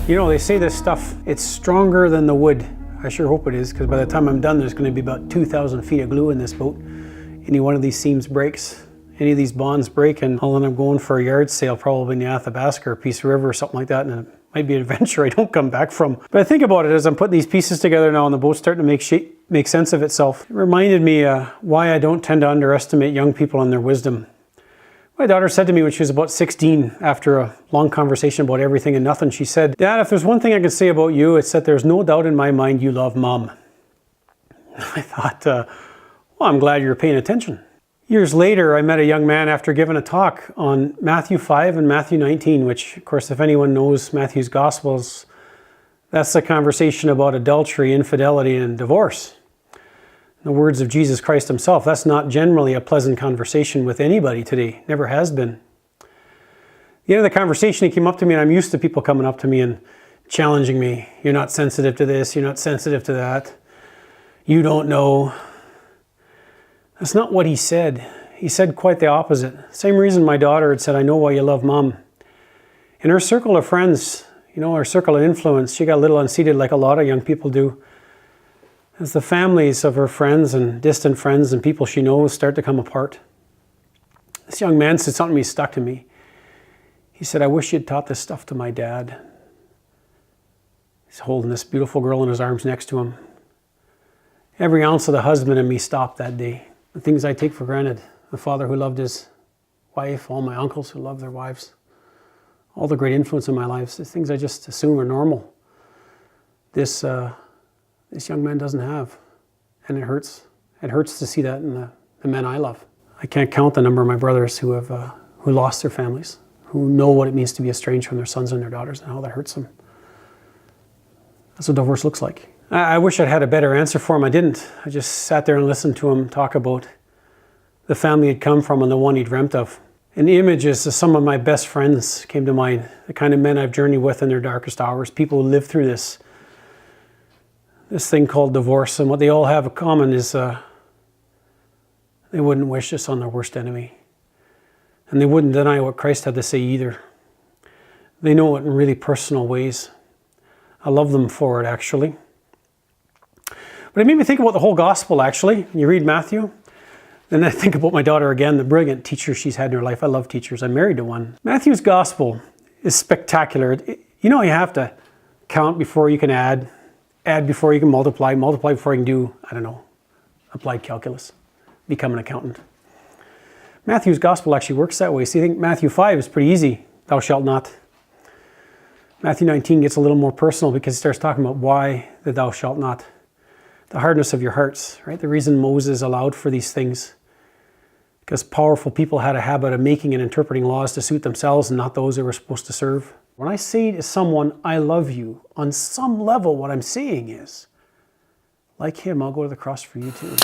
You know, they say this stuff, it's stronger than the wood. I sure hope it is, because by the time I'm done, there's going to be about 2,000 feet of glue in this boat. Any one of these seams breaks, any of these bonds break, and I'll end up going for a yard sale, probably in the Athabasca or Peace River or something like that, and it might be an adventure I don't come back from. But I think about it as I'm putting these pieces together now, and the boat's starting to make sense of itself. It reminded me why I don't tend to underestimate young people and their wisdom. My daughter said to me when she was about 16, after a long conversation about everything and nothing, she said, "Dad, if there's one thing I can say about you, it's that there's no doubt in my mind you love Mom." I thought, well, I'm glad you're paying attention. Years later, I met a young man after giving a talk on Matthew 5 and Matthew 19, which, of course, if anyone knows Matthew's Gospels, that's the conversation about adultery, infidelity, and divorce. In the words of Jesus Christ himself, that's not generally a pleasant conversation with anybody today. Never has been. At the end of the conversation, he came up to me, and I'm used to people coming up to me and challenging me. You're not sensitive to this, you're not sensitive to that. You don't know. That's not what he said. He said quite the opposite. Same reason my daughter had said, "I know why you love Mom." In her circle of friends, you know, her circle of influence, she got a little unseated like a lot of young people do. As the families of her friends and distant friends and people she knows start to come apart. This young man said something that stuck to me. He said, "I wish you'd taught this stuff to my dad." He's holding this beautiful girl in his arms next to him. Every ounce of the husband in me stopped that day. The things I take for granted. The father who loved his wife, all my uncles who loved their wives, all the great influence in my life, the things I just assume are normal. This young man doesn't have, and it hurts. It hurts to see that in the men I love. I can't count the number of my brothers who lost their families, who know what it means to be estranged from their sons and their daughters and how that hurts them. That's what divorce looks like. I wish I'd had a better answer for him. I didn't. I just sat there and listened to him talk about the family he'd come from and the one he dreamt of. And images of some of my best friends came to mind, the kind of men I've journeyed with in their darkest hours, people who lived through this thing called divorce. And what they all have in common is they wouldn't wish this on their worst enemy. And they wouldn't deny what Christ had to say either. They know it in really personal ways. I love them for it, actually. But it made me think about the whole gospel, actually. You read Matthew, then I think about my daughter again, the brilliant teacher she's had in her life. I love teachers. I'm married to one. Matthew's gospel is spectacular. You know, you have to count before you can add before you can multiply before you can do, I don't know, applied calculus, become an accountant. Matthew's gospel actually works that way. So you think Matthew 5 is pretty easy. Thou shalt not. Matthew 19 gets a little more personal because he starts talking about why the thou shalt not. The hardness of your hearts, right? The reason Moses allowed for these things, because powerful people had a habit of making and interpreting laws to suit themselves and not those they were supposed to serve. When I say to someone, "I love you," on some level what I'm saying is, like him, I'll go to the cross for you too.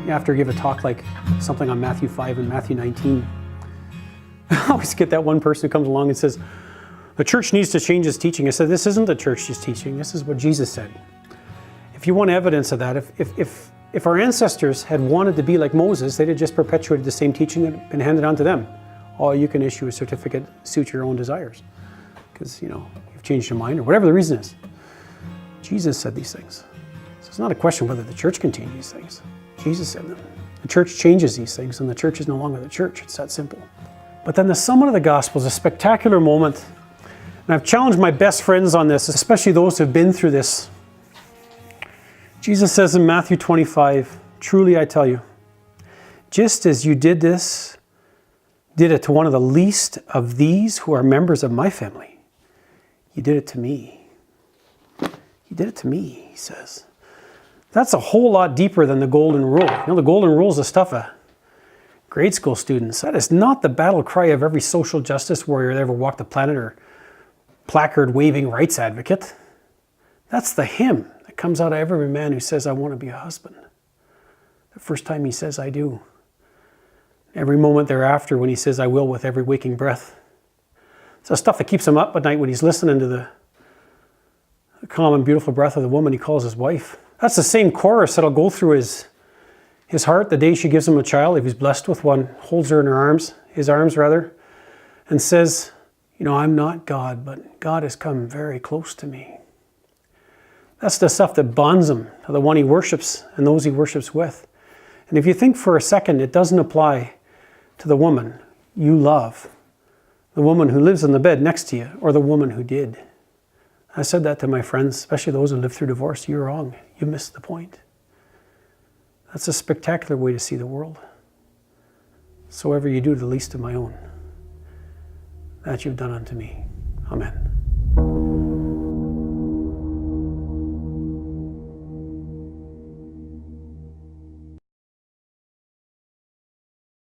You have to give a talk like something on Matthew 5 and Matthew 19. I always get that one person who comes along and says, "The church needs to change its teaching." I said, this isn't the church's teaching. This is what Jesus said. If you want evidence of that, if our ancestors had wanted to be like Moses, they'd have just perpetuated the same teaching that had been handed on to them. Oh, you can issue a certificate to suit your own desires because, you know, you've changed your mind or whatever the reason is. Jesus said these things. So it's not a question whether the church can change these things. Jesus said them. The church changes these things, and the church is no longer the church. It's that simple. But then the summit of the gospel is a spectacular moment. And I've challenged my best friends on this, especially those who've been through this. Jesus says in Matthew 25, "Truly I tell you, just as you did it to one of the least of these who are members of my family, you did it to me." You did it to me, he says. That's a whole lot deeper than the golden rule. You know, the golden rule is the stuff of grade school students. That is not the battle cry of every social justice warrior that ever walked the planet or placard-waving rights advocate. That's the hymn that comes out of every man who says, "I want to be a husband." The first time he says, "I do." Every moment thereafter when he says, "I will," with every waking breath. It's the stuff that keeps him up at night when he's listening to the calm and beautiful breath of the woman he calls his wife. That's the same chorus that'll go through his heart the day she gives him a child, if he's blessed with one, holds her in her arms, his arms rather, and says, I'm not God, but God has come very close to me. That's the stuff that bonds him to the one he worships and those he worships with. And if you think for a second, it doesn't apply to the woman you love, the woman who lives in the bed next to you, or the woman who did. I said that to my friends, especially those who live through divorce. You're wrong. You missed the point. That's a spectacular way to see the world. So ever you do to the least of my own, that you've done unto me. Amen.